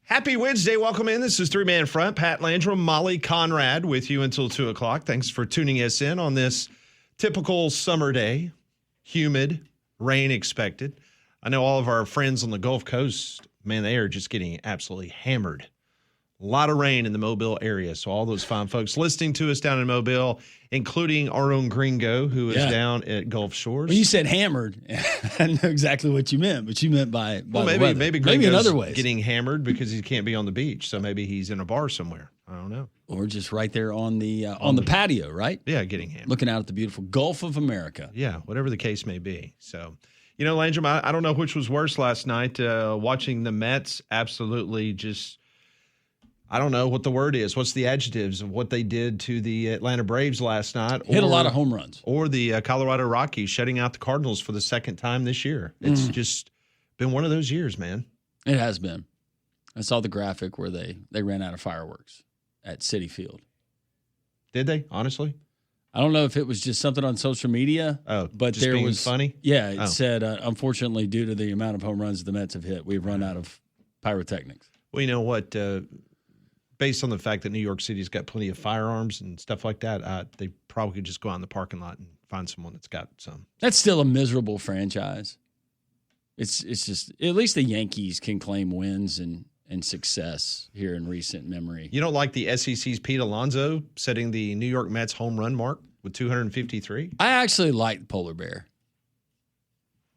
Happy Wednesday. Welcome in. This is Three Man Front. Pat Landrum, Molly Conrad with you until 2 o'clock. Thanks for tuning us in on this typical summer day. Humid, rain expected. I know all of our friends on the Gulf Coast, man, they are just getting absolutely hammered. A lot of rain in the Mobile area. So all those fine folks listening to us down in Mobile, including our own Gringo, who is down at Gulf Shores. When you said hammered, I know exactly what you meant, but you meant by maybe Gringo's in other ways. Getting hammered because he can't be on the beach. So maybe he's in a bar somewhere. I don't know. Or just right there on the patio, right? Yeah, getting hammered. Looking out at the beautiful Gulf of America. Yeah, whatever the case may be. So, you know, Landrum, I don't know which was worse last night. Watching the Mets absolutely just, I don't know what the word is. What's the adjectives of what they did to the Atlanta Braves last night? Hit a lot of home runs. Or the Colorado Rockies shutting out the Cardinals for the second time this year. It's just been one of those years, man. It has been. I saw the graphic where they ran out of fireworks at Citi Field. Did they, honestly? I don't know if it was just something on social media. Oh, but just there being was funny? Yeah, it said, unfortunately, due to the amount of home runs the Mets have hit, we've run out of pyrotechnics. Well, you know what? Based on the fact that New York City's got plenty of firearms and stuff like that, they probably could just go out in the parking lot and find someone that's got some. That's still a miserable franchise. It's just, at least the Yankees can claim wins and success here in recent memory. You don't like the SEC's Pete Alonso setting the New York Mets home run mark with 253? I actually like Polar Bear.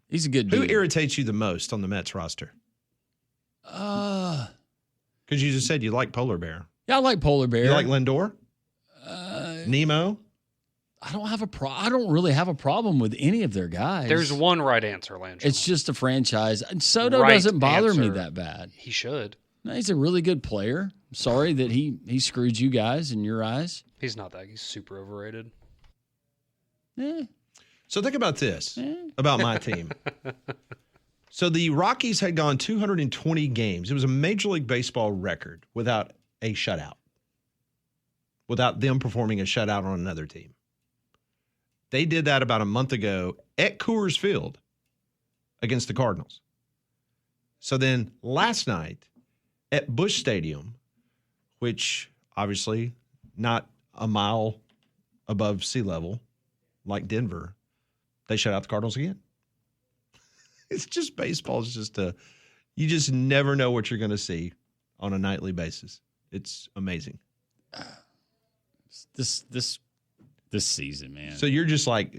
He's a good dude. Who irritates you the most on the Mets roster? Because you just said you like Polar Bear. Yeah, I like Polar Bear. You like Lindor? Nemo? I don't really have a problem with any of their guys. There's one right answer, Landry. It's just a franchise. And Soto doesn't bother me that bad. He should. No, he's a really good player. I'm sorry that he screwed you guys in your eyes. He's not that. He's super overrated. Yeah. So think about this, about my team. So the Rockies had gone 220 games. It was a Major League Baseball record without a shutout, without them performing a shutout on another team. They did that about a month ago at Coors Field against the Cardinals. So then last night at Busch Stadium, which obviously not a mile above sea level like Denver, they shut out the Cardinals again. It's just baseball is just you just never know what you're going to see on a nightly basis. It's amazing. This season, man. So you're just like,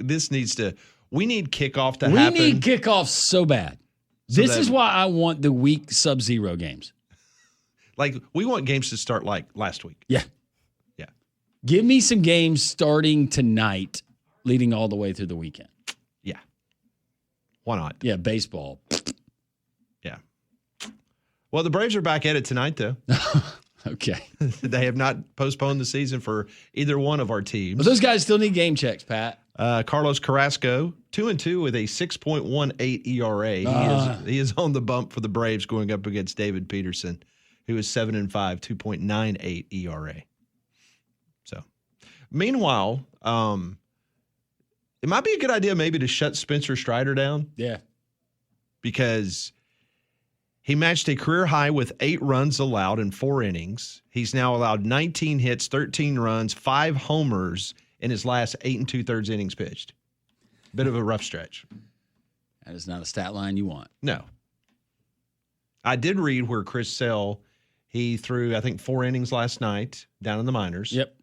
we need kickoff to happen. We need kickoff so bad. This is why I want the week sub-zero games. Like, we want games to start like last week. Yeah. Yeah. Give me some games starting tonight, leading all the way through the weekend. Yeah. Why not? Yeah, baseball. Yeah. Well, the Braves are back at it tonight, though. Okay. They have not postponed the season for either one of our teams. But those guys still need game checks, Pat. Carlos Carrasco, 2-2 with a 6.18 ERA. He is on the bump for the Braves going up against David Peterson, who is 7-5, 2.98 ERA. So, meanwhile, it might be a good idea maybe to shut Spencer Strider down. Yeah. Because he matched a career high with 8 runs allowed in 4 innings. He's now allowed 19 hits, 13 runs, 5 homers in his last 8 2/3 innings pitched. Bit of a rough stretch. That is not a stat line you want. No. I did read where Chris Sale, he threw, I think, 4 innings last night down in the minors. Yep.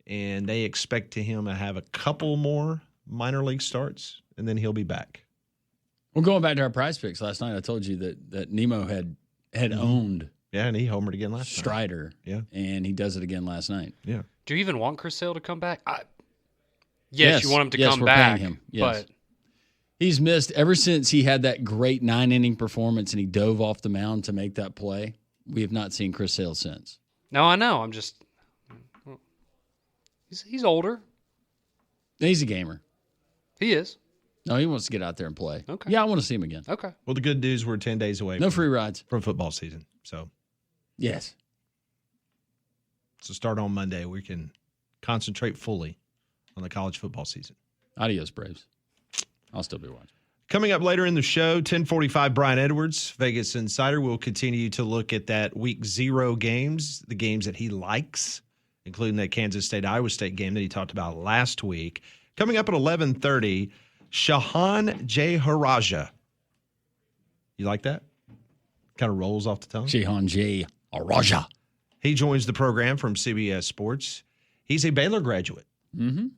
And they expect him to have a couple more minor league starts, and then he'll be back. Well, going back to our prize picks last night, I told you that Nemo had owned. Yeah, and he homered again last night. Strider. Yeah. And he does it again last night. Yeah. Do you even want Chris Sale to come back? Yes, you want him to come we're back. paying him. Yes. But he's missed ever since he had that great 9-inning performance and he dove off the mound to make that play. We have not seen Chris Sale since. No, I know. I'm just he's older. He's a gamer. He is. No, he wants to get out there and play. Okay. Yeah, I want to see him again. Okay. Well, the good news, we're 10 days away. No free rides. From football season. So yes. start on Monday. We can concentrate fully on the college football season. Adios, Braves. I'll still be watching. Coming up later in the show, 10:45, Brian Edwards, Vegas Insider, will continue to look at that Week 0 games, the games that he likes, including that Kansas State-Iowa State game that he talked about last week. Coming up at 11:30, Shahan Jeharaja. You like that? Kind of rolls off the tongue. Shahan Jeharaja. He joins the program from CBS Sports. He's a Baylor graduate. Mm-hmm.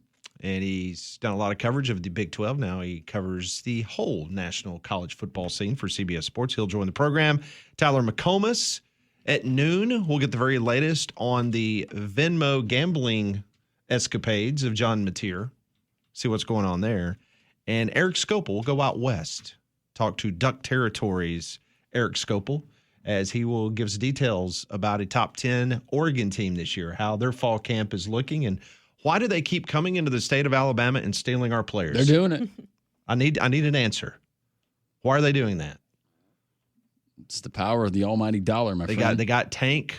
And he's done a lot of coverage of the Big 12. Now he covers the whole national college football scene for CBS Sports. He'll join the program. Tyler McComas at noon. We'll get the very latest on the Venmo gambling escapades of John Mateer. See what's going on there. And Eric Scopel will go out west. Talk to Duck Territories' Eric Scopel as he will give us details about a top 10 Oregon team this year, how their fall camp is looking, and why do they keep coming into the state of Alabama and stealing our players? They're doing it. I need an answer. Why are they doing that? It's the power of the almighty dollar, my friend. They got Tank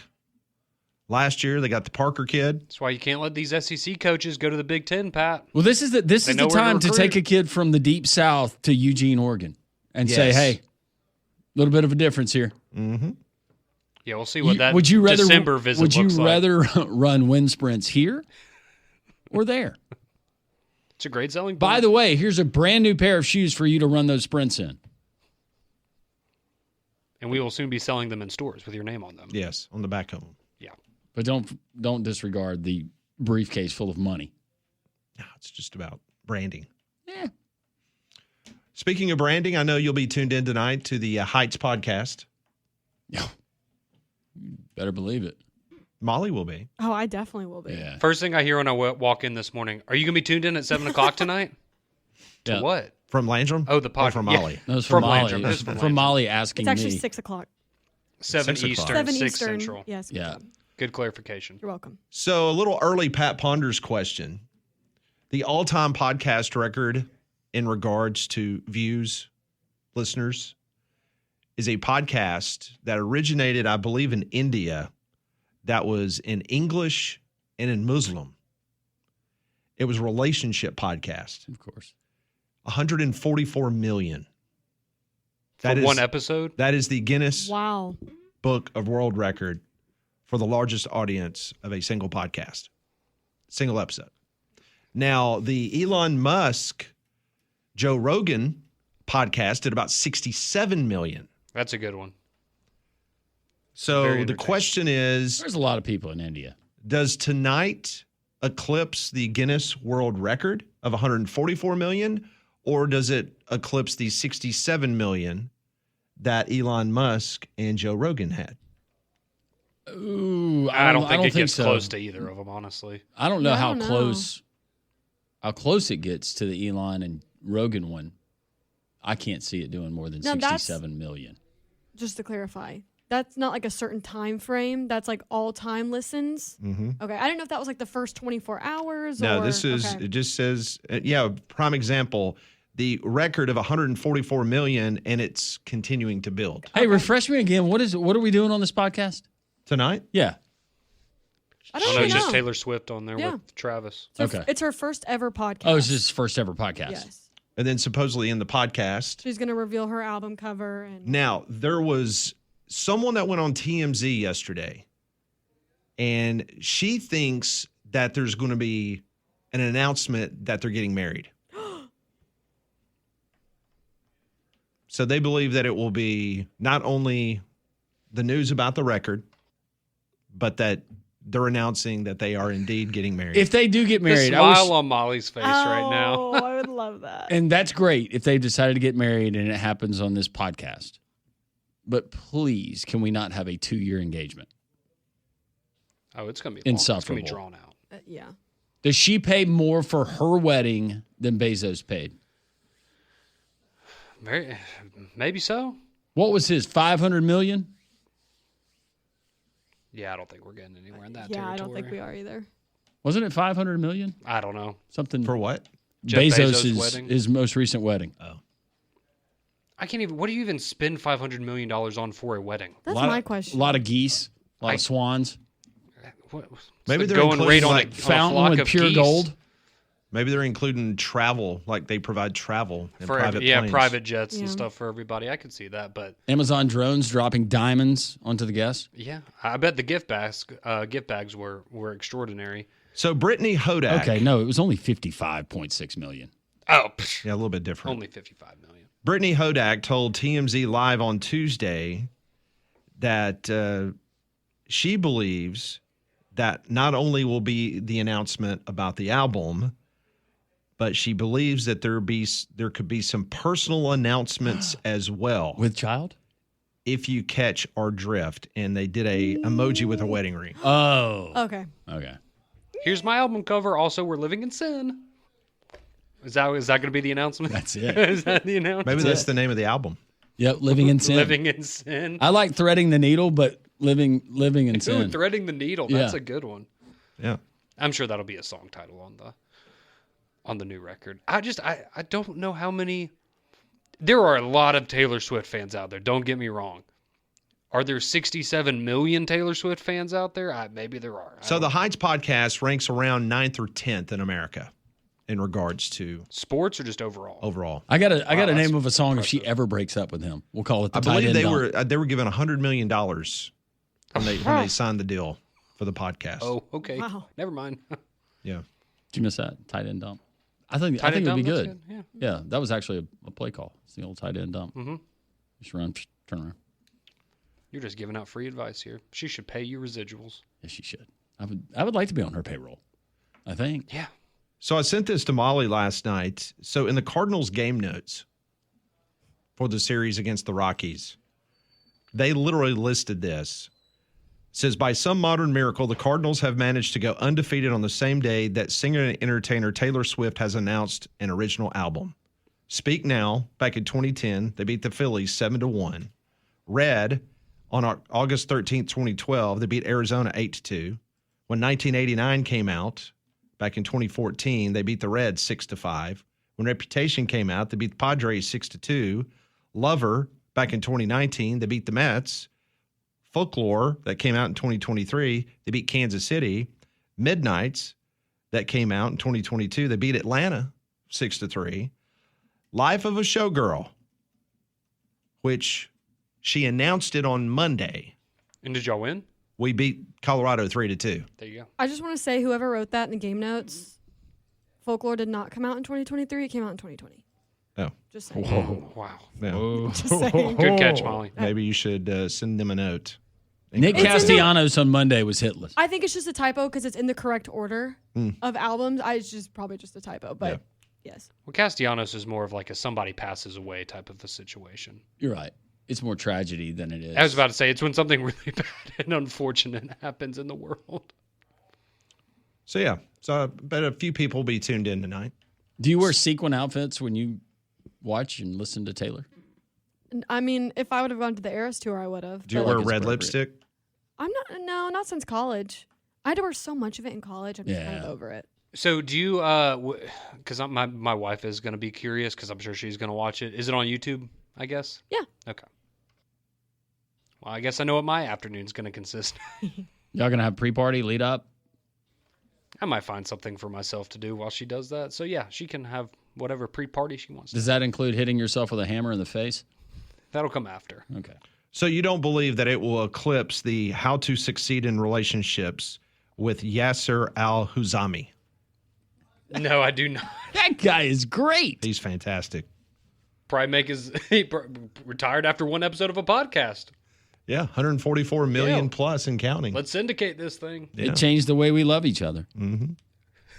last year. They got the Parker kid. That's why you can't let these SEC coaches go to the Big Ten, Pat. Well, this is the time to take a kid from the deep south to Eugene, Oregon, and say, hey, a little bit of a difference here. Mm-hmm. Yeah, we'll see what December visit looks like. Would you rather run wind sprints here or there? It's a great selling point. By the way, here's a brand new pair of shoes for you to run those sprints in. And we will soon be selling them in stores with your name on them. Yes, on the back of them. Yeah. But don't disregard the briefcase full of money. No, it's just about branding. Yeah. Speaking of branding, I know you'll be tuned in tonight to the Heights podcast. Yeah. Better believe it. Molly will be. Oh, I definitely will be. Yeah. First thing I hear when I walk in this morning, are you going to be tuned in at 7 o'clock tonight? To what? From Landrum? Oh, the podcast. Or from Molly? No, it's from Molly. Landrum. It's from Molly asking It's actually me. 6 o'clock. 7 6 o'clock. Eastern, 7 6 Eastern. Central. Yes. Yeah. Good clarification. You're welcome. So a little early Pat Ponders question. The all-time podcast record in regards to views, listeners, is a podcast that originated, I believe, in India that was in English and in Muslim. It was a relationship podcast. Of course. 144 million. For one episode? That is the Guinness Wow. Book of World Record for the largest audience of a single podcast, single episode. Now, the Elon Musk, Joe Rogan podcast did about 67 million. That's a good one. So the question is, there's a lot of people in India. Does tonight eclipse the Guinness World Record of 144 million, or does it eclipse the 67 million that Elon Musk and Joe Rogan had? Ooh, I don't think it gets so. close to either of them, honestly. I don't know I how don't know. close it gets to the Elon and Rogan one. I can't see it doing more than No, 67 million. Just to clarify, that's not like a certain time frame. That's like all time listens. Mm-hmm. Okay. I don't know if that was like the first 24 hours. No, or, this is, okay. it just says, prime example, the record of 144 million, and it's continuing to build. Hey, refresh me again. What are we doing on this podcast? Tonight? Yeah. I Oh, don't no, really just know. Taylor Swift on there Yeah. with Travis. Okay. It's her first ever podcast. Oh, it's his first ever podcast. Yes. And then supposedly in the podcast. She's going to reveal her album cover. And Now, there was someone that went on TMZ yesterday, and she thinks that there's going to be an announcement that they're getting married. So they believe that it will be not only the news about the record, but that they're announcing that they are indeed getting married. If they do get The married, smile on Molly's face right Oh, now. I would love that. and that's great if they decided to get married and it happens on this podcast. But please, can we not have a 2-year engagement? Oh, it's going to be long. It's going to Insufferable. be drawn out. Yeah. Does she pay more for her wedding than Bezos paid? Maybe so. What was his, 500 million? Yeah, I don't think we're getting anywhere in that Yeah, territory. I don't think we are either. Wasn't it 500 million? I don't know. Something For what? Jeff Bezos' Bezos' wedding? his most recent wedding. I can't even. What do you even spend $500 million on for a wedding? That's lot my of, question. A lot of geese, a lot of swans, What, Maybe what's the they're going including, rate on like, a fountain flock with of pure geese? gold. Maybe they're including travel, like they provide travel and private planes. private jets and Yeah. stuff for everybody. I could see that, but Amazon drones dropping diamonds onto the guests. yeah, I bet the gift bags were extraordinary. So Brittany Hodak. Okay, no, it was only 55.6 million. Oh, Yeah, a little bit different. only 55 million. Brittany Hodak told TMZ Live on Tuesday that she believes that not only will be the announcement about the album, but she believes that there could be some personal announcements as well. With child? If you catch our drift. And they did a emoji with a wedding ring. Oh. Okay. Okay. Here's my album cover. Also, we're living in sin. Is that going to be the announcement? That's it. Is that the announcement? Maybe that's the name of the album. Yep, living in sin. Living in sin. I like threading the needle, but living in Ooh, sin. threading the needle. Yeah. That's a good one. Yeah. I'm sure that'll be a song title on the new record. I don't know how many. There are a lot of Taylor Swift fans out there. Don't get me wrong. Are there 67 million Taylor Swift fans out there? Maybe there are. So the Heights podcast ranks around 9th or 10th in America in regards to sports or just overall? overall. I got a that's name of a song if she ever breaks up with him. We'll call it the I tight believe end they dump. were given $100 million when they signed the deal for the podcast. Oh, okay. Wow. Never mind. Yeah. Did you miss that? Tight end dump. I think Tight it end would be dump, good. that's Yeah. Yeah, that was actually a play call. It's the old tight end dump. Mm-hmm. Just run, turn around. You're just giving out free advice here. She should pay you residuals. Yes, she should. I would like to be on her payroll. I think. Yeah. So I sent this to Molly last night. So in the Cardinals game notes for the series against the Rockies, they literally listed this. It says, by some modern miracle, the Cardinals have managed to go undefeated on the same day that singer and entertainer Taylor Swift has announced an original album. Speak Now, back in 2010, they beat the Phillies 7-1. Red, on August 13th, 2012, they beat Arizona 8-2. When 1989 came out, back in 2014, they beat the Reds 6-5. When Reputation came out, they beat the Padres 6-2. Lover, back in 2019, they beat the Mets. Folklore, that came out in 2023, they beat Kansas City. Midnights, that came out in 2022, they beat Atlanta 6-3. Life of a Showgirl, which she announced it on Monday. And did y'all win? We beat Colorado 3-2. There you go. I just want to say whoever wrote that in the game notes, Folklore did not come out in 2023. It came out in 2020. Oh. Just saying. Oh, wow. Yeah. Just saying. Good catch, Molly. Maybe you should send them a note. Nick It's in the- Castellanos on Monday was hitless. I think it's just a typo because it's in the correct order of albums. It's just probably just a typo, but yes. Well, Castellanos is more of like a somebody passes away type of a situation. You're right. It's more tragedy than it is. I was about to say, it's when something really bad and unfortunate happens in the world. So, yeah. So I bet a few people will be tuned in tonight. Do you wear sequin outfits when you watch and listen to Taylor? I mean, if I would have gone to the Eras tour, I would have. Do you but wear it's red appropriate. lipstick? I'm not. No, not since college. I had to wear so much of it in college. I'm just kind of Yeah. over it. So do you, because my wife is going to be curious because I'm sure she's going to watch it. Is it on YouTube, I guess? Yeah. Okay. Well, I guess I know what my afternoon's going to consist. Y'all gonna have pre-party lead up? I might find something for myself to do while she does that. So yeah, she can have whatever pre-party she wants. Does that include hitting yourself with a hammer in the face? That'll come after. Okay. So you don't believe that it will eclipse the How to Succeed in Relationships with Yasser Al-Huzami? No, I do not. That guy is great. He's fantastic. Probably make he retired after one episode of a podcast. Yeah, 144 million Yeah. plus and counting. Let's syndicate this thing. Yeah. It changed the way we love each other.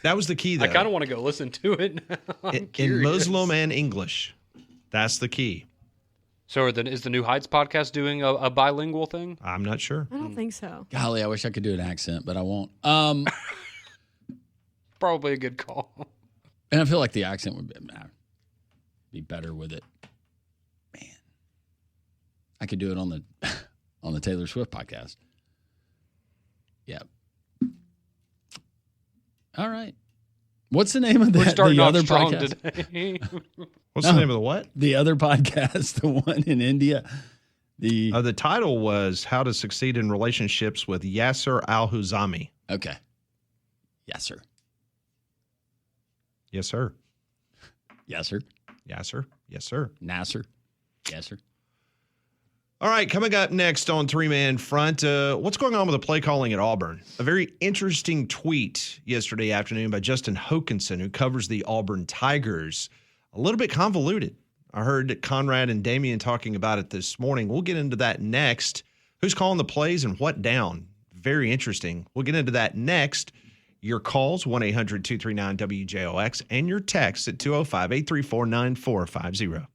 That was the key, though. I kind of want to go listen to it now. I'm in curious. Muslim and English. That's the key. So is the New Heights podcast doing a bilingual thing? I'm not sure. I don't think so. Golly, I wish I could do an accent, but I won't. Probably a good call. And I feel like the accent would be better with it. Man, I could do it on the Taylor Swift podcast. Yeah. All right. What's the name of We're the starting off other strong podcast? today. What's No. the name of the what? The other podcast, the one in India. The title was How to Succeed in Relationships with Yasser Al-Huzami. Okay. Yes, sir. Yes, sir. Yes, sir. Yes, sir. Yes, sir. Nasser. Yes, sir. All right, coming up next on Three Man Front, what's going on with the play calling at Auburn? A very interesting tweet yesterday afternoon by Justin Hokanson, who covers the Auburn Tigers. A little bit convoluted. I heard Conrad and Damian talking about it this morning. We'll get into that next. Who's calling the plays and what down? Very interesting. We'll get into that next. Your calls, 1-800-239-WJOX, and your texts at 205-834-9450.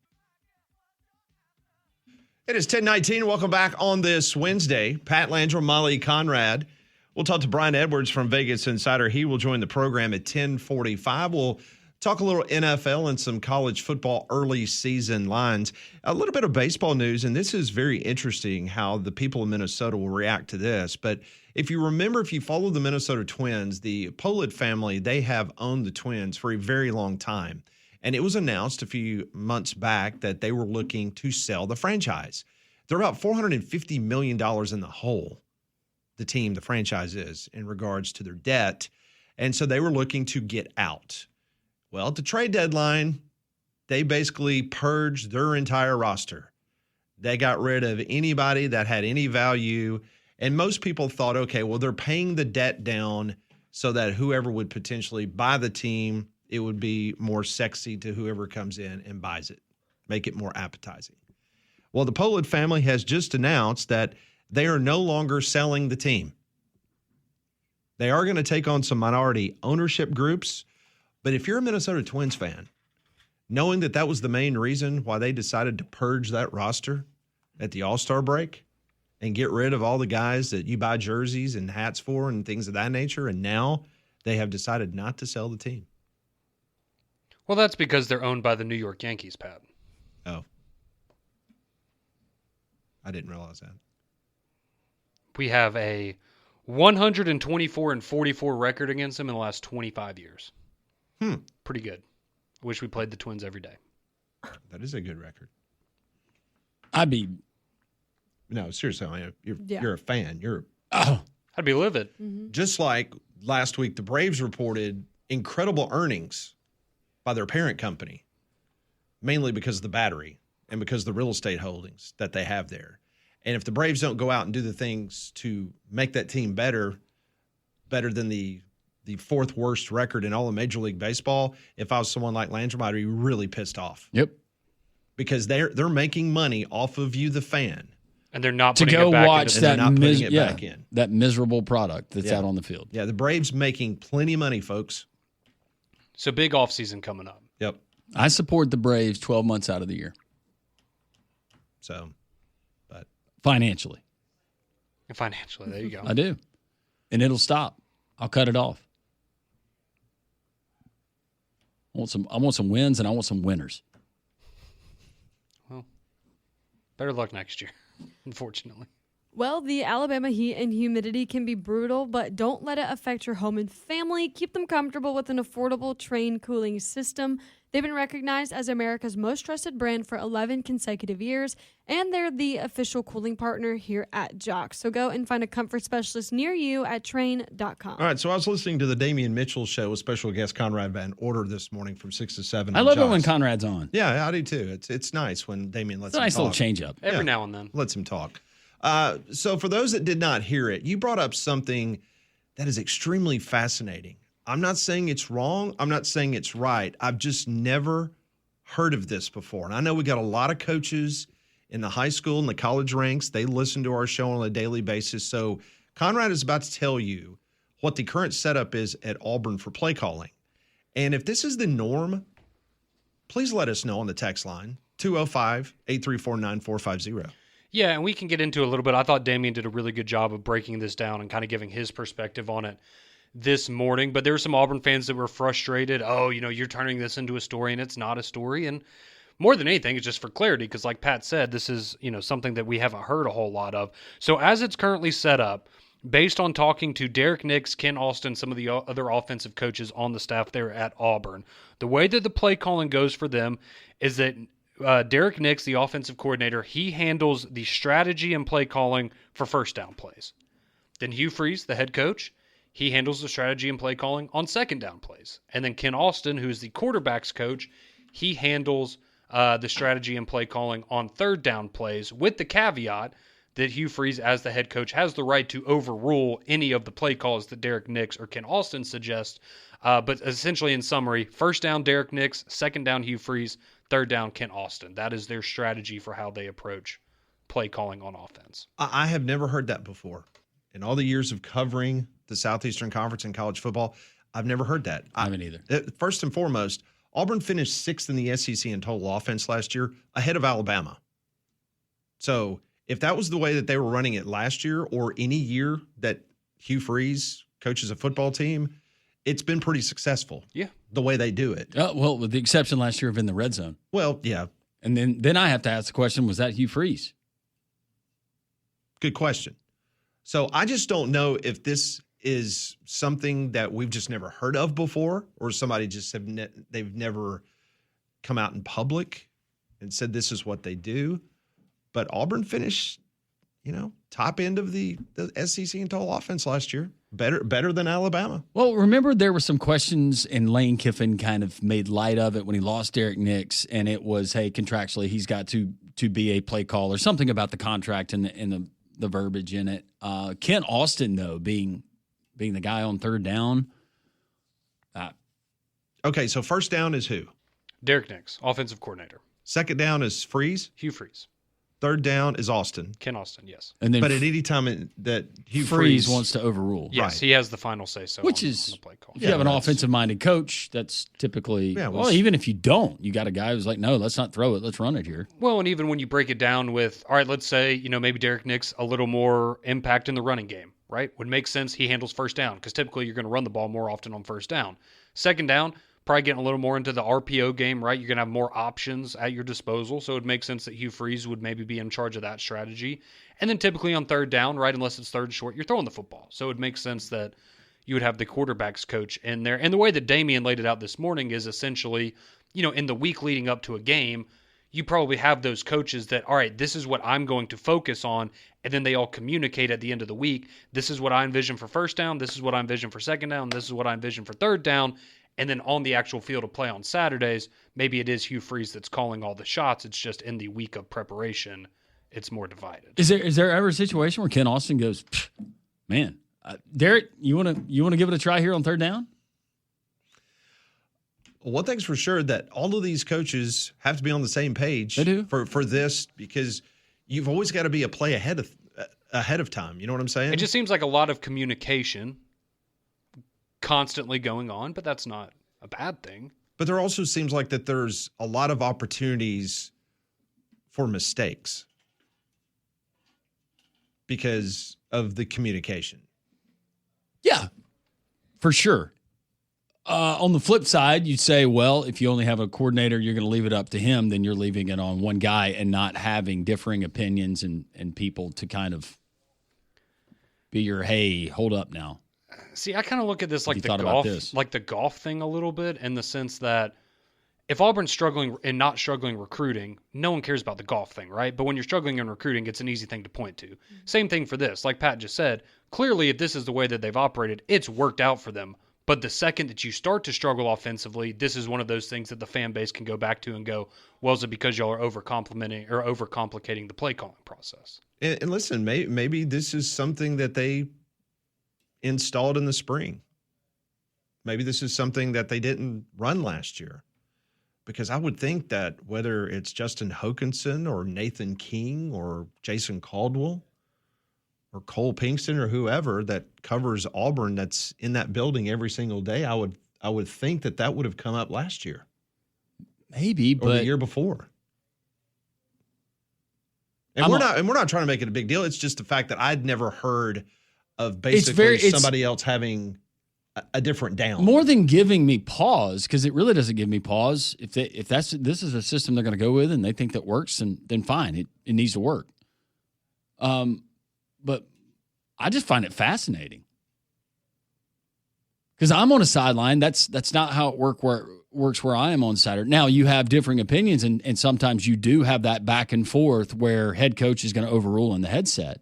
It is 10:19. Welcome back on this Wednesday. Pat Landrum, Molly Conrad. We'll talk to Brian Edwards from Vegas Insider. He will join the program at 10:45. We'll talk a little NFL and some college football early season lines. A little bit of baseball news, and this is very interesting how the people of Minnesota will react to this. But if you remember, if you follow the Minnesota Twins, the Pollitt family, they have owned the Twins for a very long time. And it was announced a few months back that they were looking to sell the franchise. They're about $450 million in the hole, the team, the franchise is, in regards to their debt. And so they were looking to get out. Well, at the trade deadline, they basically purged their entire roster. They got rid of anybody that had any value. And most people thought, okay, well, they're paying the debt down so that whoever would potentially buy the team, it would be more sexy to whoever comes in and buys it, make it more appetizing. Well, the Pollitt family has just announced that they are no longer selling the team. They are going to take on some minority ownership groups. But if you're a Minnesota Twins fan, knowing that that was the main reason why they decided to purge that roster at the All-Star break and get rid of all the guys that you buy jerseys and hats for and things of that nature, and now they have decided not to sell the team. Well, that's because they're owned by the New York Yankees, Pat. Oh. I didn't realize that. We have a 124-44 record against them in the last 25 years. Pretty good. I wish we played the Twins every day. That is a good record. No, seriously, I mean, you're a fan. I'd be livid. Just like last week, the Braves reported incredible earnings by their parent company, mainly because of the Battery and because of the real estate holdings that they have there. And if the Braves don't go out and do the things to make that team better than the fourth worst record in all of Major League Baseball, if I was someone like Landrum, I'd be really pissed off. Yep. Because they're making money off of you, the fan. And they're not To putting go it back watch into that, back in. that miserable product that's out on the field. Yeah, the Braves making plenty of money, folks. So big offseason coming up. Yep. I support the Braves 12 months out of the year. So, but Financially. And financially, there you go. I do. And it'll stop. I'll cut it off. I want some wins and I want some winners. Well, better luck next year, unfortunately. Well, the Alabama heat and humidity can be brutal, but don't let it affect your home and family. Keep them comfortable with an affordable Trane cooling system. They've been recognized as America's most trusted brand for 11 consecutive years, and they're the official cooling partner here at Jock. So go and find a comfort specialist near you at Trane.com. all right, so I was listening to the Damian Mitchell show with special guest Conrad Van Order this morning from 6 to 7. I love it when Conrad's on. Yeah, I do too. It's nice when Damian lets It's a him nice talk. little change up. Every now and then. Lets him talk. So for those that did not hear it, you brought up something that is extremely fascinating. I'm not saying it's wrong. I'm not saying it's right. I've just never heard of this before. And I know we got a lot of coaches in the high school and the college ranks. They listen to our show on a daily basis. So Conrad is about to tell you what the current setup is at Auburn for play calling. And if this is the norm, please let us know on the text line, 205-834-9450. Yeah, and we can get into a little bit. I thought Damian did a really good job of breaking this down and kind of giving his perspective on it this morning. But there were some Auburn fans that were frustrated. Oh, you're turning this into a story, and it's not a story. And more than anything, it's just for clarity, because like Pat said, this is something that we haven't heard a whole lot of. So as it's currently set up, based on talking to Derek Nix, Ken Austin, some of the other offensive coaches on the staff there at Auburn, the way that the play calling goes for them is that Derek Nix, the offensive coordinator, he handles the strategy and play calling for first down plays. Then Hugh Freeze, the head coach, he handles the strategy and play calling on second down plays. And then Ken Austin, who is the quarterback's coach, he handles the strategy and play calling on third down plays, with the caveat that Hugh Freeze, as the head coach, has the right to overrule any of the play calls that Derek Nix or Ken Austin suggest. But essentially, in summary, first down, Derek Nix, second down, Hugh Freeze, third down, Ken Austin. That is their strategy for how they approach play calling on offense. I have never heard that before. In all the years of covering the Southeastern Conference in college football, I've never heard that. I haven't either. First and foremost, Auburn finished sixth in the SEC in total offense last year, ahead of Alabama. So if that was the way that they were running it last year, or any year that Hugh Freeze coaches a football team, it's been pretty successful. Yeah. The way they do it. Well, with the exception last year of in the red zone. Well, yeah. And then I have to ask the question, was that Hugh Freeze? Good question. So I just don't know if this is something that we've just never heard of before, or somebody just they've never come out in public and said this is what they do. But Auburn finished, top end of the SEC in total offense last year. Better than Alabama. Well, remember there were some questions, and Lane Kiffin kind of made light of it when he lost Derek Nix, and it was, hey, contractually he's got to be a play caller, something about the contract and the verbiage in it. Ken Austin, though, being the guy on third down. Okay, so first down is who? Derek Nix, offensive coordinator. Second down is Freeze. Hugh Freeze. Third down is Austin. Ken Austin, yes. And then but at any time that Hugh Freeze wants to overrule. Yes, right. He has the final say-so Which on is, the play call. if you have an offensive-minded coach, that's typically, even if you don't, you got a guy who's like, no, let's not throw it, let's run it here. Well, and even when you break it down with, all right, let's say, maybe Derek Nix, a little more impact in the running game, right? Would make sense he handles first down, because typically you're going to run the ball more often on first down. Second down, probably getting a little more into the RPO game, right? You're going to have more options at your disposal, so it makes sense that Hugh Freeze would maybe be in charge of that strategy. And then typically on third down, right, unless it's third and short, you're throwing the football. So it makes sense that you would have the quarterback's coach in there. And the way that Damian laid it out this morning is essentially, in the week leading up to a game, you probably have those coaches that, all right, this is what I'm going to focus on, and then they all communicate at the end of the week. This is what I envision for first down. This is what I envision for second down. This is what I envision for third down. And then on the actual field of play on Saturdays, maybe it is Hugh Freeze that's calling all the shots. It's just in the week of preparation, it's more divided. Is there ever a situation where Ken Austin goes, man, Derek, you want to give it a try here on third down? One thing's for sure, that all of these coaches have to be on the same page. They do. For this, because you've always got to be a play ahead of time. You know what I'm saying? It just seems like a lot of communication constantly going on, but that's not a bad thing. But there also seems like that there's a lot of opportunities for mistakes because of the communication. Yeah, for sure. On the flip side, you'd say, well, if you only have a coordinator, you're going to leave it up to him, then you're leaving it on one guy and not having differing opinions and people to kind of be your, hey, hold up now. See, I kind of look at this like the golf thing a little bit, in the sense that if Auburn's struggling and not struggling recruiting, no one cares about the golf thing, right? But when you're struggling in recruiting, it's an easy thing to point to. Same thing for this. Like Pat just said, clearly if this is the way that they've operated, it's worked out for them. But the second that you start to struggle offensively, this is one of those things that the fan base can go back to and go, well, is it because y'all are overcomplicating the play calling process? And listen, maybe this is something that they installed in the spring. Maybe this is something that they didn't run last year. Because I would think that whether it's Justin Hokanson or Nathan King or Jason Caldwell or Cole Pinkston or whoever that covers Auburn that's in that building every single day, I would think that would have come up last year. Maybe, or but the year before. And we're not trying to make it a big deal. It's just the fact that I'd never heard of basically somebody else having a different down. More than giving me pause, because it really doesn't give me pause. If this is a system they're going to go with and they think that works, then fine, it needs to work. But I just find it fascinating because I'm on a sideline. That's not how it works where I am on Saturday. Now you have differing opinions, and sometimes you do have that back and forth where head coach is going to overrule in the headset.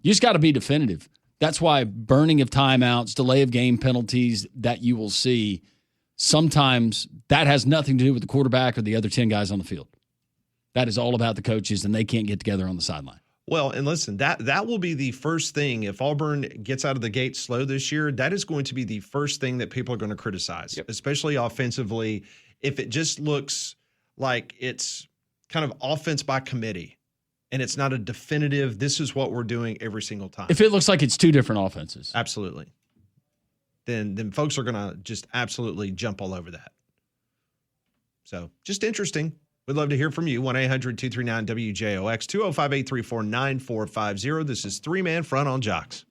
You just got to be definitive. That's why burning of timeouts, delay of game penalties that you will see, sometimes that has nothing to do with the quarterback or the other 10 guys on the field. That is all about the coaches, and they can't get together on the sideline. Well, and listen, that will be the first thing. If Auburn gets out of the gate slow this year, that is going to be the first thing that people are going to criticize, especially offensively. If it just looks like it's kind of offense by committee and it's not a definitive, this is what we're doing every single time. If it looks like it's two different offenses. Absolutely. Then folks are going to just absolutely jump all over that. So just interesting. We'd love to hear from you. 1-800-239-WJOX, 205-834-9450. This is Three-Man Front on Jocks.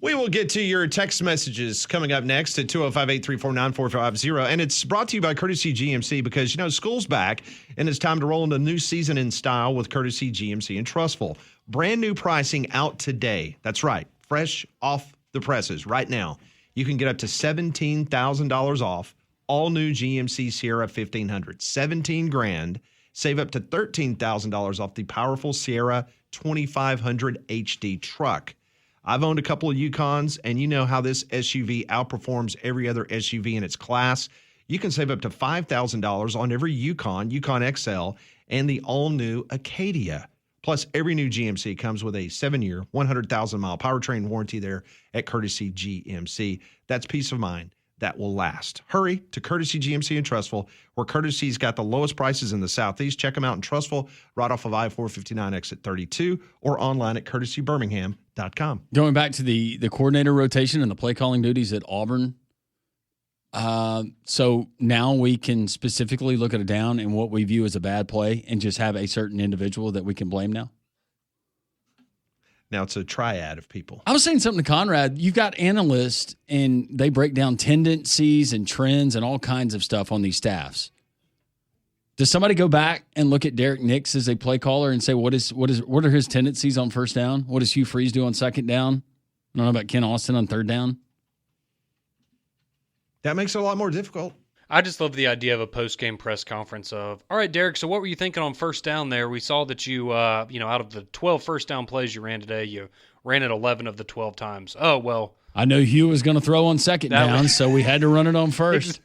We will get to your text messages coming up next at 205-834-9450. And it's brought to you by Courtesy GMC because, school's back and it's time to roll into a new season in style with Courtesy GMC and Trustful. Brand new pricing out today. That's right. Fresh off the presses right now. You can get up to $17,000 off all new GMC Sierra 1500. $17,000. Save up to $13,000 off the powerful Sierra 2500 HD truck. I've owned a couple of Yukons, and you know how this SUV outperforms every other SUV in its class. You can save up to $5,000 on every Yukon, Yukon XL, and the all-new Acadia. Plus, every new GMC comes with a 7-year, 100,000-mile powertrain warranty there at Courtesy GMC. That's peace of mind that will last. Hurry to Courtesy GMC in Trustful, where Courtesy's got the lowest prices in the Southeast. Check them out in Trustful, right off of I-459 exit 32, or online at courtesybirmingham.com. Going back to the coordinator rotation and the play calling duties at Auburn, so now we can specifically look at a down and what we view as a bad play and just have a certain individual that we can blame now? Now it's a triad of people. I was saying something to Conrad. You've got analysts, and they break down tendencies and trends and all kinds of stuff on these staffs. Does somebody go back and look at Derek Nix as a play caller and say, what are his tendencies on first down? What does Hugh Freeze do on second down? I don't know about Ken Austin on third down. That makes it a lot more difficult. I just love the idea of a post-game press conference of, all right, Derek, so what were you thinking on first down there? We saw that you, out of the 12 first down plays you ran today, you ran it 11 of the 12 times. Oh, well. I know Hugh was going to throw on second down, so we had to run it on first.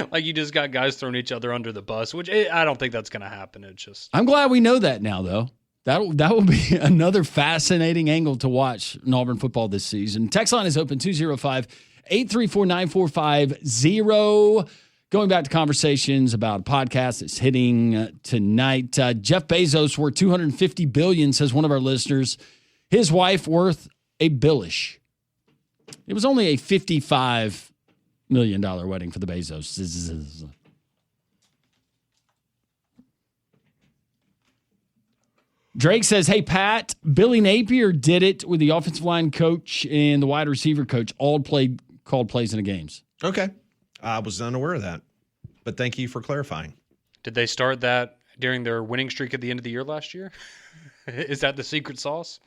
Like you just got guys throwing each other under the bus, which I don't think that's going to happen. It's just. I'm glad we know that now, though. That will be another fascinating angle to watch in Auburn football this season. Text line is open, 205-834-9450. Going back to conversations about a podcast that's hitting tonight. Jeff Bezos worth $250 billion, says one of our listeners. His wife worth $1 billion. It was only a $55 million wedding for the Bezos. Drake says, hey, Pat, Billy Napier did it with the offensive line coach and the wide receiver coach. All called plays in the games. Okay. I was unaware of that, but thank you for clarifying. Did they start that during their winning streak at the end of the year last year? Is that the secret sauce?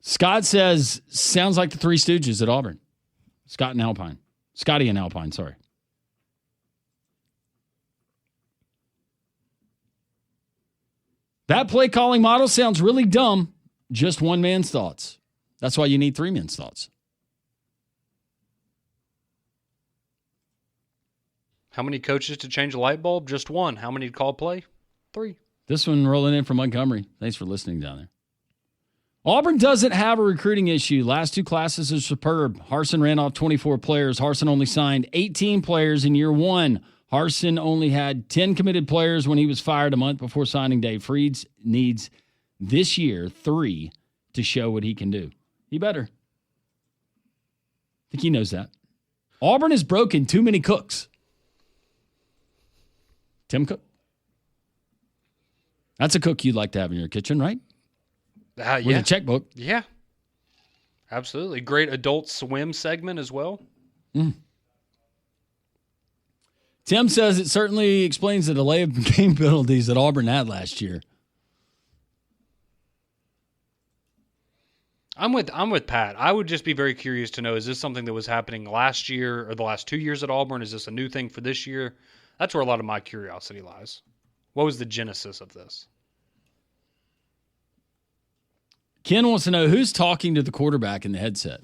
Scott says, sounds like the Three Stooges at Auburn. Scotty and Alpine, sorry. That play calling model sounds really dumb. Just one man's thoughts. That's why you need three men's thoughts. How many coaches to change a light bulb? Just one. How many to call play? 3. This one rolling in from Montgomery. Thanks for listening down there. Auburn doesn't have a recruiting issue. Last 2 classes are superb. Harsin ran off 24 players. Harsin only signed 18 players in year 1. Harsin only had 10 committed players when he was fired a month before signing day. Freeds needs this year 3 to show what he can do. He better. I think he knows that. Auburn has broken too many cooks. Tim Cook. That's a cook you'd like to have in your kitchen, right? Yeah. With a checkbook. Yeah. Absolutely. Great adult swim segment as well. Tim says it certainly explains the delay of game penalties that Auburn had last year. I'm with Pat. I would just be very curious to know, is this something that was happening last year or the last 2 years at Auburn? Is this a new thing for this year? That's where a lot of my curiosity lies. What was the genesis of this? Ken wants to know who's talking to the quarterback in the headset.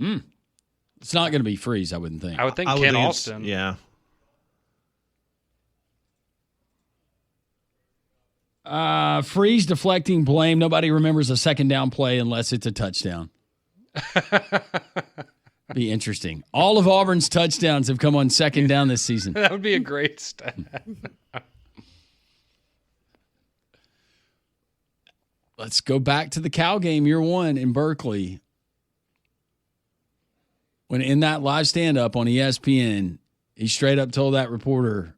It's not going to be Freeze, I wouldn't think. I would think I would Ken think Austin. Yeah. Freeze deflecting blame. Nobody remembers a second down play unless it's a touchdown. Be interesting. All of Auburn's touchdowns have come on second down this season. That would be a great stat. Let's go back to the Cal game year one in Berkeley. When in that live stand-up on ESPN, he straight up told that reporter,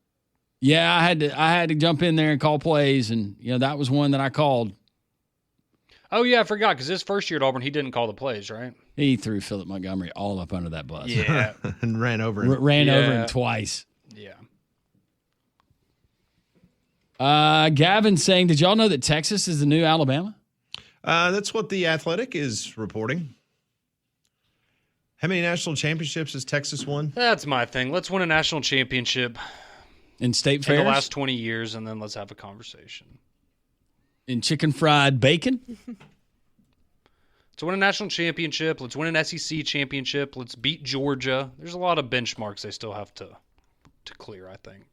yeah, I had to jump in there and call plays, and that was one that I called. Oh, yeah, I forgot, because his first year at Auburn, he didn't call the plays, right? He threw Philip Montgomery all up under that bus. Yeah. And ran over him. Ran over him twice. Yeah. Gavin saying, did y'all know that Texas is the new Alabama? That's what The Athletic is reporting. How many national championships has Texas won? That's my thing. Let's win a national championship In state in fairs? the last 20 years, and then let's have a conversation. In chicken fried bacon? Let's win a national championship. Let's win an SEC championship. Let's beat Georgia. There's a lot of benchmarks they still have to clear, I think.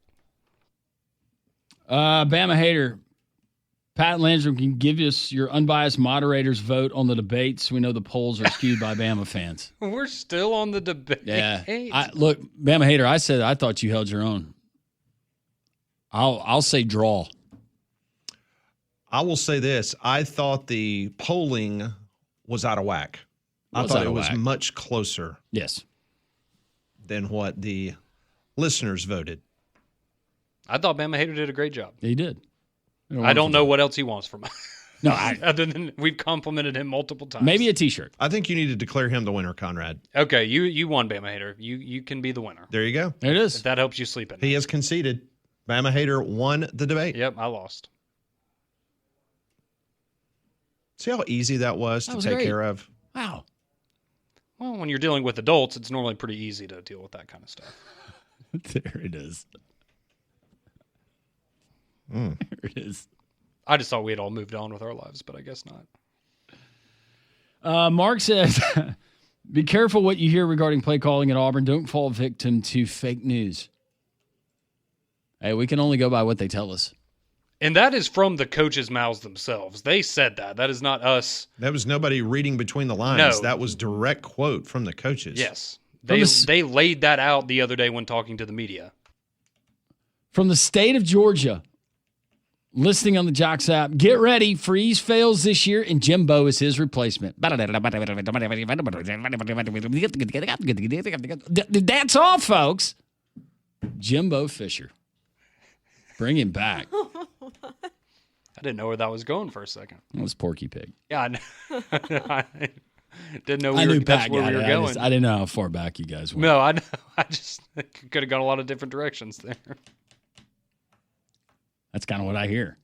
Bama hater. Pat Landrum can give us your unbiased moderator's vote on the debates. We know the polls are skewed by Bama fans. We're still on the debate. Yeah. Look, Bama hater, I said I thought you held your own. I'll say draw. I will say this. I thought the polling was out of whack. I thought it was much closer Yes. than what the listeners voted. I thought Bama Hater did a great job. He did. I don't know what else he wants from us. No, other than we've complimented him multiple times. maybe a T-shirt. I think you need to declare him the winner, Conrad. Okay, you won, Bama Hater. You can be the winner. There you go. There it If is. that helps you sleep at night. He has conceded. Bama Hater won the debate. Yep, I lost. See how easy that was to was take great. care of? Wow. Well, when you're dealing with adults, it's normally pretty easy to deal with that kind of stuff. There it is. There it is. I just thought we had all moved on with our lives, but I guess not. Mark says, be careful what you hear regarding play calling at Auburn. Don't fall victim to fake news. Hey, we can only go by what they tell us. And that is from the coaches' mouths themselves. They said that. That is not us. That was nobody reading between the lines. No. That was direct quote from the coaches. Yes. From They laid that out the other day when talking to the media. From the state of Georgia, listing on the Jocks app, get ready. Freeze fails this year, and Jimbo is his replacement. That's all, folks. Jimbo Fisher. Bring him back. I didn't know where that was going for a second. That was Porky Pig. Yeah, I know. I didn't know I knew that's Pat where got we were it. going. I didn't know how far back you guys went. No, I know. I just could have gone a lot of different directions there. That's kind of what I hear.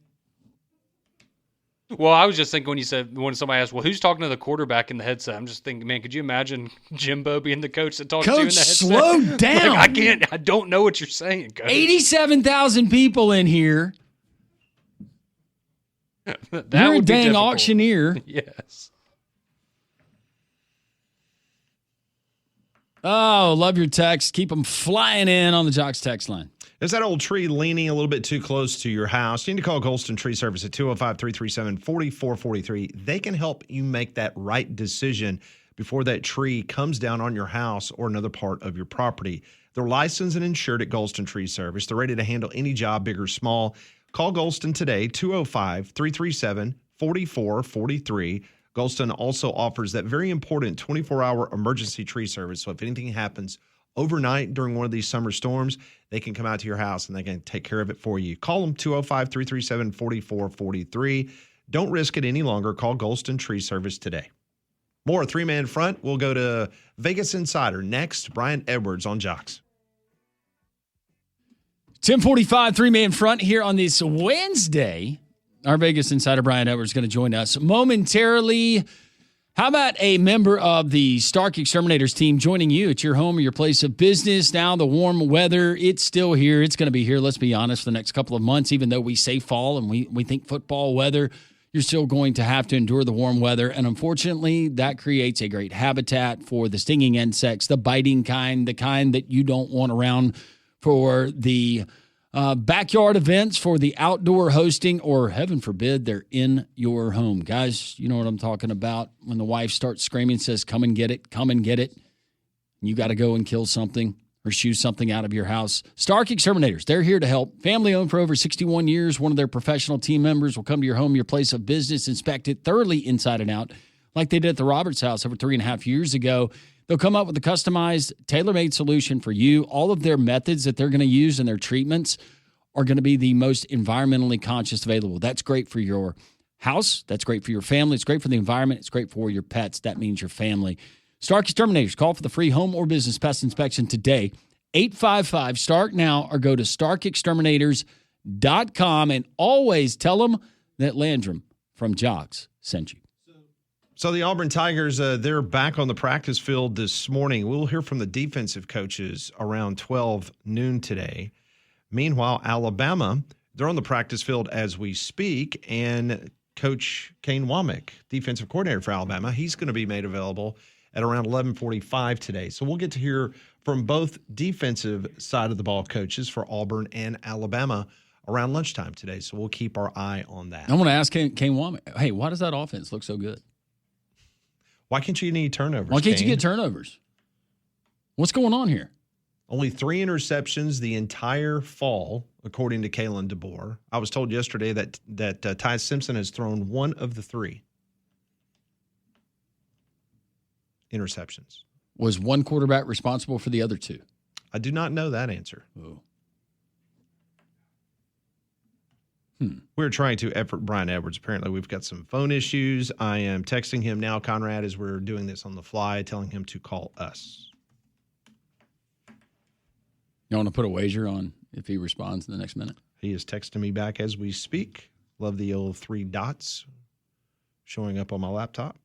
Well, I was just thinking when somebody asked, well, who's talking to the quarterback in the headset? I'm just thinking, man, could you imagine Jimbo being the coach that talks to you in the Coach, headset? slow down. Like, I don't know what you're saying, Coach. 87,000 people in here. That You're a would be dang difficult. auctioneer. Yes. Oh, love your text. Keep them flying in on the Jocks text line. Is that old tree leaning a little bit too close to your house? You need to call Golston Tree Service at 205-337-4443. They can help you make that right decision before that tree comes down on your house or another part of your property. They're licensed and insured at Golston Tree Service. They're ready to handle any job, big or small. Call Golston today, 205-337-4443. Golston also offers that very important 24-hour emergency tree service. So if anything happens overnight during one of these summer storms, they can come out to your house and they can take care of it for you. Call them 205-337-4443. Don't risk it any longer. Call Golston Tree Service today. More three-man front. We'll go to Vegas Insider next. Brian Edwards on Jocks. 10:45, three-man front here on this Wednesday. Our Vegas Insider Brian Edwards is going to join us momentarily. How about a member of the Stark Exterminators team joining you at your home or your place of business? Now the warm weather, it's still here. It's going to be here, let's be honest, for the next couple of months. Even though we say fall and we think football weather, you're still going to have to endure the warm weather. And unfortunately, that creates a great habitat for the stinging insects, the biting kind, the kind that you don't want around for the backyard events, for the outdoor hosting, or heaven forbid, they're in your home. Guys, you know what I'm talking about. When the wife starts screaming, says, come and get it, come and get it. You got to go and kill something or shoo something out of your house. Stark Exterminators, they're here to help. Family owned for over 61 years. One of their professional team members will come to your home, your place of business, inspect it thoroughly inside and out, like they did at the Roberts house over 3.5 years ago. They'll come up with a customized, tailor-made solution for you. All of their methods that they're going to use in their treatments are going to be the most environmentally conscious available. That's great for your house. That's great for your family. It's great for the environment. It's great for your pets. That means your family. Stark Exterminators. Call for the free home or business pest inspection today. 855-STARK now, or go to starkexterminators.com and always tell them that Landrum from Jocks sent you. So the Auburn Tigers, they're back on the practice field this morning. We'll hear from the defensive coaches around 12 noon today. Meanwhile, Alabama, they're on the practice field as we speak, and Coach Kane Womack, defensive coordinator for Alabama, he's going to be made available at around 11:45 today. So we'll get to hear from both defensive side of the ball coaches for Auburn and Alabama around lunchtime today. So we'll keep our eye on that. I want to ask Kane Womack, hey, why does that offense look so good? Why can't you get any turnovers? Why can't Kane? you get turnovers? What's going on here? Only 3 interceptions the entire fall, according to Kalen DeBoer. I was told yesterday that Ty Simpson has thrown 1 of the 3 interceptions. Was one quarterback responsible for the other 2? I do not know that answer. Oh. We're trying to effort Brian Edwards. Apparently, we've got some phone issues. I am texting him now, Conrad, as we're doing this on the fly, telling him to call us. You want to put a wager on if he responds in the next minute? He is texting me back as we speak. Love the old 3 dots showing up on my laptop.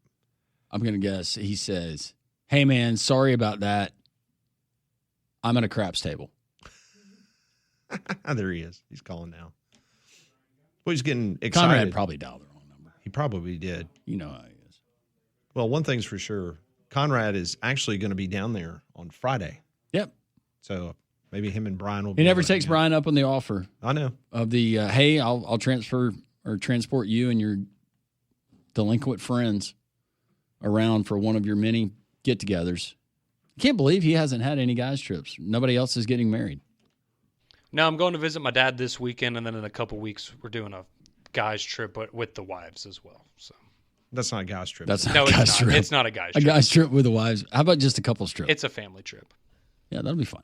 I'm going to guess he says, hey, man, sorry about that. I'm at a craps table. There he is. He's calling now. Well, he's getting excited. Conrad probably dialed the wrong number. He probably did. You know how he is. Well, one thing's for sure. Conrad is actually going to be down there on Friday. Yep. So maybe him and Brian will be. He never takes Brian up on the offer. I know. Of the, hey, I'll transfer or transport you and your delinquent friends around for one of your many get-togethers. Can't believe he hasn't had any guys' trips. Nobody else is getting married. No, I'm going to visit my dad this weekend, and then in a couple weeks we're doing a guys trip, but with the wives as well. So that's not a guys trip. That's not no, a guy's it's not. trip. It's not a guys A trip. guy's trip with the wives. How about just a couple's trip? It's a family trip. Yeah, that'll be fun.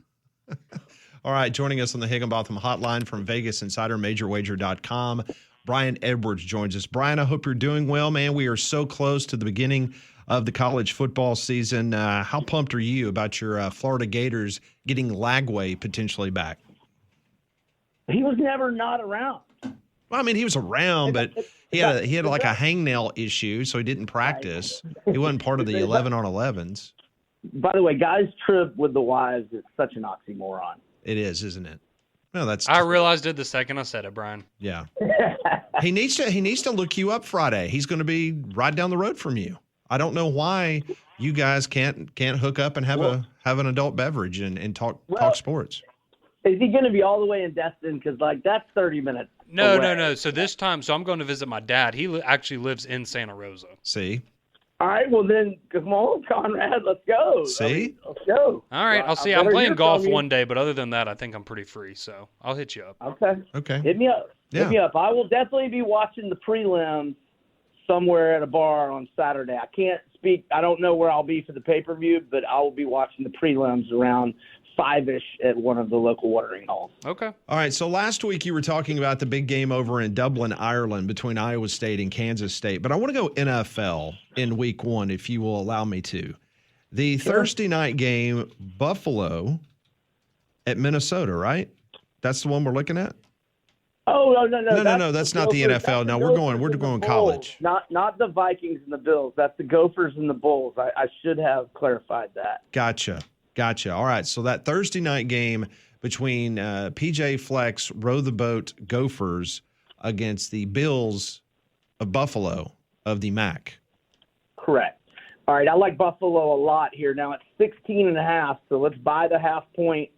All right, joining us on the Higginbotham Hotline from Vegas Insider, MajorWager.com, Brian Edwards joins us. Brian, I hope you're doing well, man. We are so close to the beginning of the college football season. How pumped are you about your Florida Gators getting Lagway potentially back? He was never not around. Well, I mean, he was around, but he had like a hangnail issue, so he didn't practice. He wasn't part of the 11 on 11s. By the way, guys' trip with the wives is such an oxymoron. It is, isn't it? No, that's. I realized it the second I said it, Brian. Yeah. He needs to look you up Friday. He's going to be right down the road from you. I don't know why you guys can't hook up and have an adult beverage and talk sports. Is he going to be all the way in Destin? Because, that's 30 minutes No. So this time, I'm going to visit my dad. He actually lives in Santa Rosa. See? All right, well then, come on, Conrad, let's go. See? Let's go. All right, I'll see. I'm playing golf one day, but other than that, I think I'm pretty free, so I'll hit you up. Okay. Hit me up. Yeah. Hit me up. I will definitely be watching the prelims somewhere at a bar on Saturday. I can't speak. I don't know where I'll be for the pay-per-view, but I will be watching the prelims around 5-ish at one of the local watering holes. Okay. All right, so last week you were talking about the big game over in Dublin, Ireland between Iowa State and Kansas State, but I want to go NFL in week 1 if you will allow me to. The Thursday night game, Buffalo at Minnesota, right? That's the one we're looking at? Oh no! No. That's not the Gophers. NFL. That's No, the we're Gophers going and the college. Bulls. Not the Vikings and the Bills. That's the Gophers and the Bulls. I should have clarified that. Gotcha. All right. So that Thursday night game between PJ Fleck's Row the Boat Gophers against the Bills of Buffalo of the MAC. Correct. All right. I like Buffalo a lot here. Now it's 16.5. So let's buy the half point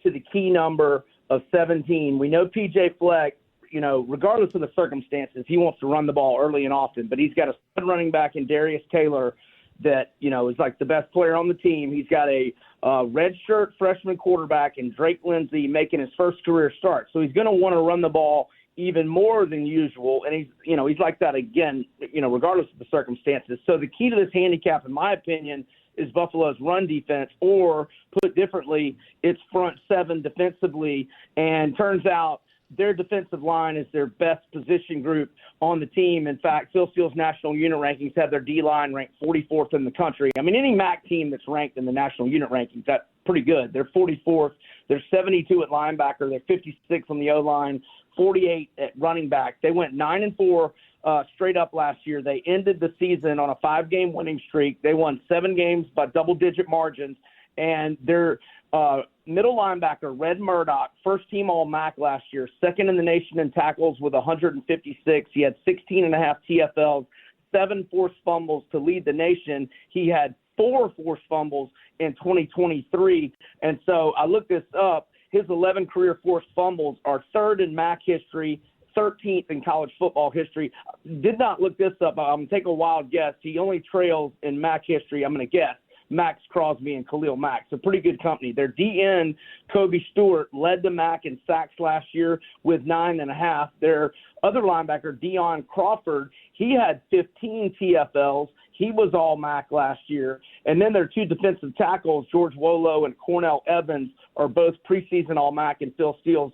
to the key number of 17. We know PJ Fleck, regardless of the circumstances, he wants to run the ball early and often, but he's got a stud running back in Darius Taylor that, is like the best player on the team. He's got a redshirt freshman quarterback in Drake Lindsey making his first career start. So he's going to want to run the ball even more than usual. And he's like that again, regardless of the circumstances. So the key to this handicap, in my opinion, is Buffalo's run defense, or put differently, it's front seven defensively. And turns out their defensive line is their best position group on the team. In fact, Phil Steele's national unit rankings have their D-line ranked 44th in the country. I mean, any MAC team that's ranked in the national unit rankings, that's pretty good. They're 44th. They're 72 at linebacker. They're 56 on the O-line, 48 at running back. They went 9-4 straight up last year. They ended the season on a 5-game winning streak. They won 7 games by double-digit margins. And their middle linebacker, Red Murdoch, first-team All-MAC last year, second in the nation in tackles with 156. He had 16.5 TFLs, 7 forced fumbles to lead the nation. He had 4 forced fumbles in 2023. And so I looked this up. His 11 career forced fumbles are 3rd in MAC history, 13th in college football history. Did not look this up. I'm going to take a wild guess. He only trails in MAC history, I'm going to guess, Max Crosby and Khalil Mack. So pretty good company. Their DN, Kobe Stewart, led the MAC in sacks last year with 9.5. Their other linebacker, Deion Crawford, he had 15 TFLs. He was all MAC last year. And then their 2 defensive tackles, George Wolo and Cornell Evans, are both preseason all MAC and Phil Steele's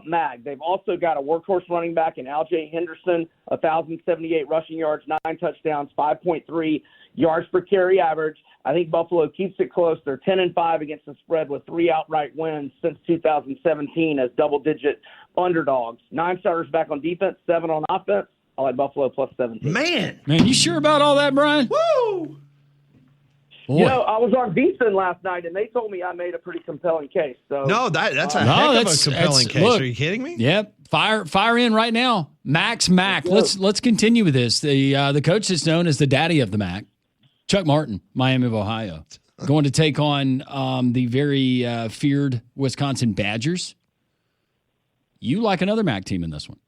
MAG. They've also got a workhorse running back in Aljay Henderson, 1,078 rushing yards, 9 touchdowns, 5.3 yards per carry average. I think Buffalo keeps it close. They're 10-5 against the spread with 3 outright wins since 2017 as double-digit underdogs. 9 starters back on defense, 7 on offense. I like Buffalo plus 17. Man, you sure about all that, Brian? Woo! Boy. I was on VSiN last night, and they told me I made a pretty compelling case. So No, that's a heck of a compelling case. Look, Are you kidding me? Yep. Fire in right now. Max Mac. Let's continue with this. The coach that's known as the daddy of the Mac, Chuck Martin, Miami of Ohio, going to take on the very feared Wisconsin Badgers. You like another Mac team in this one?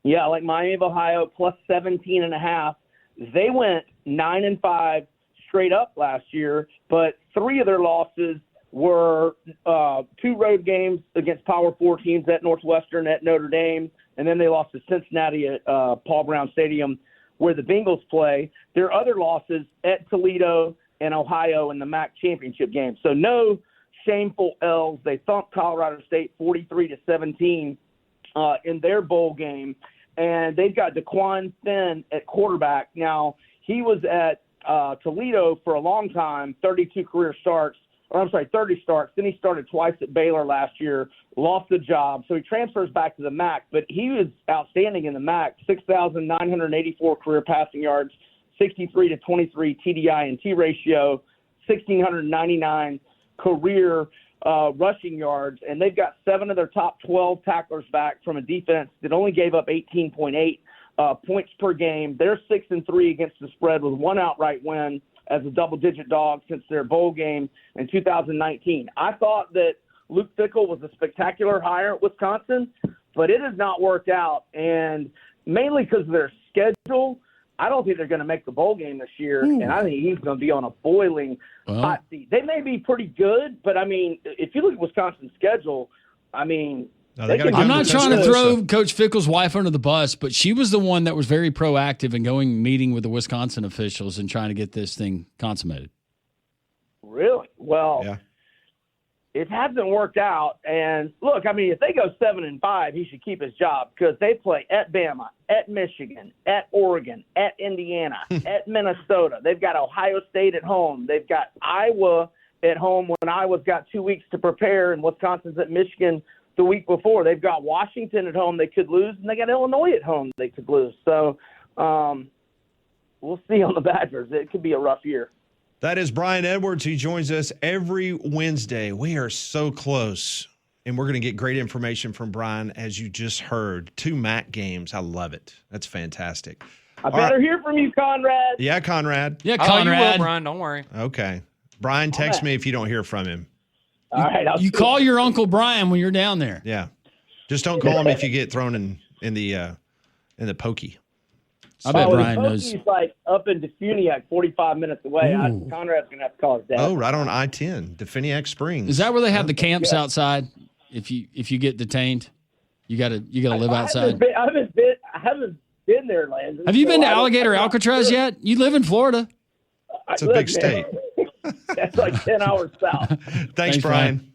Yeah, I like Miami of Ohio plus 17.5. They went 9-5 straight up last year, but 3 of their losses were 2 road games against Power 4 teams at Northwestern, at Notre Dame, and then they lost to Cincinnati at Paul Brown Stadium where the Bengals play. Their other losses at Toledo and Ohio in the MAC championship game. So no shameful L's. They thumped Colorado State 43-17 in their bowl game, and they've got DeQuan Finn at quarterback. Now, he was at Toledo for a long time, 30 starts. Then he started twice at Baylor last year, lost the job. So he transfers back to the MAC, but he was outstanding in the MAC, 6,984 career passing yards, 63-23 TDI and T ratio, 1,699 career rushing yards. And they've got 7 of their top 12 tacklers back from a defense that only gave up 18.8 points per game. They're 6-3 against the spread with 1 outright win as a double-digit dog since their bowl game in 2019. I thought that Luke Fickell was a spectacular hire at Wisconsin, but it has not worked out, and mainly because of their schedule. I don't think they're going to make the bowl game this year, and I think he's going to be on a boiling hot seat. They may be pretty good, but, I mean, if you look at Wisconsin's schedule, I mean – I'm not trying to throw Coach Fickell's wife under the bus, but she was the one that was very proactive in meeting with the Wisconsin officials and trying to get this thing consummated. Really? Well, it hasn't worked out. And look, I mean, if they go 7-5, he should keep his job because they play at Bama, at Michigan, at Oregon, at Indiana, at Minnesota. They've got Ohio State at home. They've got Iowa at home when Iowa's got 2 weeks to prepare, and Wisconsin's at Michigan the week before. They've got Washington at home they could lose, and they got Illinois at home they could lose. So we'll see on the Badgers. It could be a rough year. That is Brian Edwards. He joins us every Wednesday. We are so close, and we're going to get great information from Brian, as you just heard. 2 MAC games. I love it. That's fantastic. I better hear from you, Conrad. Yeah, Conrad. Yeah, Oh, you will, Conrad. Brian. Don't worry. Okay. Brian, text me if you don't hear from him. All right. You call your Uncle Brian when you're down there. Yeah. Just don't call him if you get thrown in the pokey. I bet Brian knows. He's like up in Defuniak, 45 minutes away. Conrad's going to have to call his dad. Oh, right on I-10, Definiak Springs. Is that where they have the camps outside? If you get detained, you gotta live outside. I haven't been there, Landon. Have you been to Alligator Alcatraz yet? You live in Florida. It's a big state. That's like 10 hours south. Thanks, Brian.